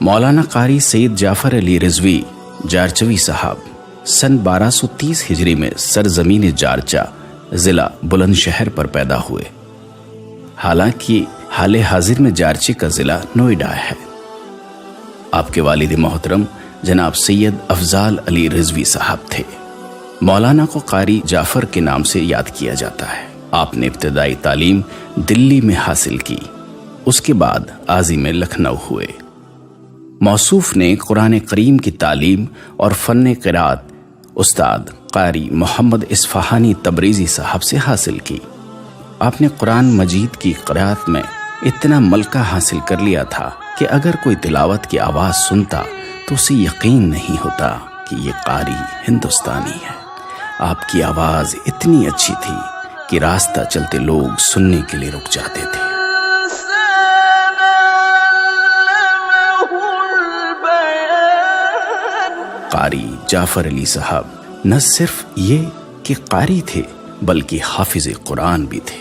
مولانا قاری سید جعفر علی رضوی جارچوی صاحب سن 1230 ہجری میں سرزمین جارچا ضلع بلند شہر پر پیدا ہوئے، حالانکہ حال حاضر میں جارچے کا ضلع نوئیڈا ہے۔ آپ کے والد محترم جناب سید افضال علی رضوی صاحب تھے۔ مولانا کو قاری جعفر کے نام سے یاد کیا جاتا ہے۔ آپ نے ابتدائی تعلیم دلی میں حاصل کی، اس کے بعد عازم میں لکھنؤ ہوئے۔ موصوف نے قرآن کریم کی تعلیم اور فن قرات استاد قاری محمد اصفہانی تبریزی صاحب سے حاصل کی۔ آپ نے قرآن مجید کی قرات میں اتنا ملکہ حاصل کر لیا تھا کہ اگر کوئی تلاوت کی آواز سنتا تو اسے یقین نہیں ہوتا کہ یہ قاری ہندوستانی ہے۔ آپ کی آواز اتنی اچھی تھی کہ راستہ چلتے لوگ سننے کے لیے رک جاتے تھے۔ قاری جعفر علی صاحب نہ صرف یہ کہ قاری تھے بلکہ حافظ قرآن بھی تھے،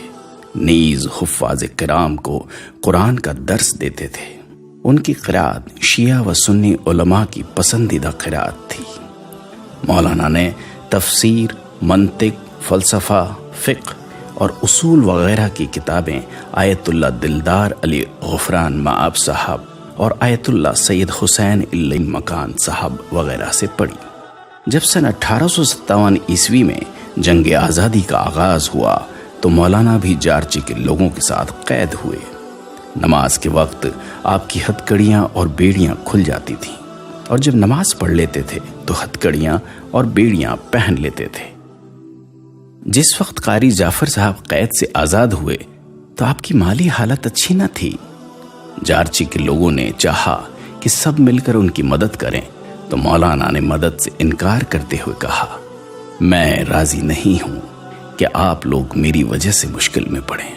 نیز حفاظ کرام کو قرآن کا درس دیتے تھے۔ ان کی قرات شیعہ و سنی علماء کی پسندیدہ قرات تھی۔ مولانا نے تفسیر، منطق، فلسفہ، فقہ اور اصول وغیرہ کی کتابیں آیت اللہ دلدار علی غفران مآب صاحب اور آیت اللہ سید حسین علی مکان صاحب وغیرہ سے پڑھی۔ جب سن 1857 عیسوی میں جنگ آزادی کا آغاز ہوا تو مولانا بھی جارچی کے لوگوں کے ساتھ قید ہوئے۔ نماز کے وقت آپ کی ہتھکڑیاں اور بیڑیاں کھل جاتی تھیں، اور جب نماز پڑھ لیتے تھے تو ہتھکڑیاں اور بیڑیاں پہن لیتے تھے۔ جس وقت قاری جعفر صاحب قید سے آزاد ہوئے تو آپ کی مالی حالت اچھی نہ تھی۔ جارچی کے لوگوں نے چاہا کہ سب مل کر ان کی مدد کریں تو مولانا نے مدد سے انکار کرتے ہوئے کہا، میں راضی نہیں ہوں کہ آپ لوگ میری وجہ سے مشکل میں پڑیں،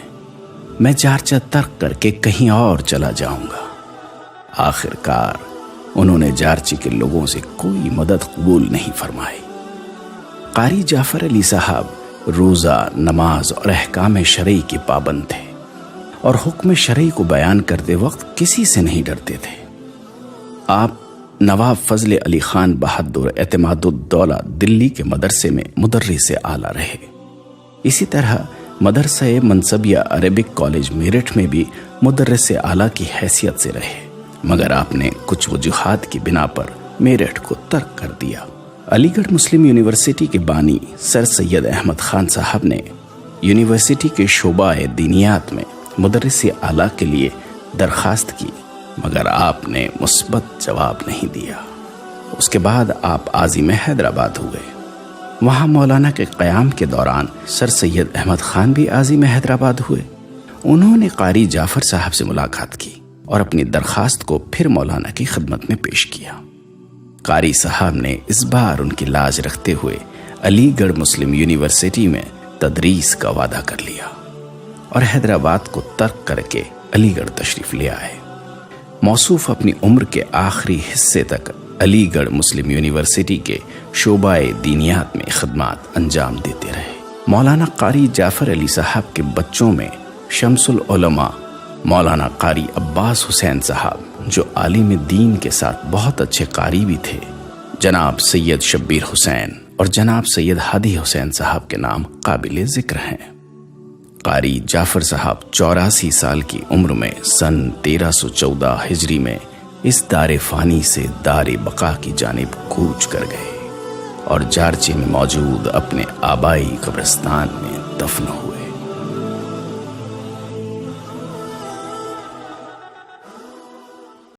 میں جارچہ ترک کر کے کہیں اور چلا جاؤں گا۔ آخر کار انہوں نے جارچی کے لوگوں سے کوئی مدد قبول نہیں فرمائی۔ قاری جعفر علی صاحب روزہ، نماز اور احکام شرعی کے پابند تھے، اور حکم شرعی کو بیان کرتے وقت کسی سے نہیں ڈرتے تھے۔ آپ نواب فضل علی خان بہادر اعتماد الدولہ دلی کے مدرسے میں مدرس اعلیٰ رہے۔ اسی طرح مدرسہ منصبیہ عربک کالج میرٹھ میں بھی مدرس اعلیٰ کی حیثیت سے رہے، مگر آپ نے کچھ وجوہات کی بنا پر میرٹھ کو ترک کر دیا۔ علی گڑھ مسلم یونیورسٹی کے بانی سر سید احمد خان صاحب نے یونیورسٹی کے شعبہ دینیات میں مدرس اعلیٰ کے لیے درخواست کی، مگر آپ نے مثبت جواب نہیں دیا۔ اس کے بعد آپ عازم حیدرآباد ہوئے۔ وہاں مولانا کے قیام کے دوران سر سید احمد خان بھی عازم حیدرآباد ہوئے۔ انہوں نے قاری جعفر صاحب سے ملاقات کی اور اپنی درخواست کو پھر مولانا کی خدمت میں پیش کیا۔ قاری صاحب نے اس بار ان کی لاج رکھتے ہوئے علی گڑھ مسلم یونیورسٹی میں تدریس کا وعدہ کر لیا اور حیدرآباد کو ترک کر کے علی گڑھ تشریف لے آئے۔ موصوف اپنی عمر کے آخری حصے تک علی گڑھ مسلم یونیورسٹی کے شعبہ دینیات میں خدمات انجام دیتے رہے۔ مولانا قاری جعفر علی صاحب کے بچوں میں شمس العلماء مولانا قاری عباس حسین صاحب، جو عالم دین کے ساتھ بہت اچھے قاری بھی تھے، جناب سید شبیر حسین اور جناب سید ہادی حسین صاحب کے نام قابل ذکر ہیں۔ قاری جعفر صاحب 84 سال کی عمر میں سن 1314 ہجری میں اس دار فانی سے دار بقا کی جانب کوچ کر گئے اور جارچے میں موجود اپنے آبائی قبرستان میں دفن ہوئے۔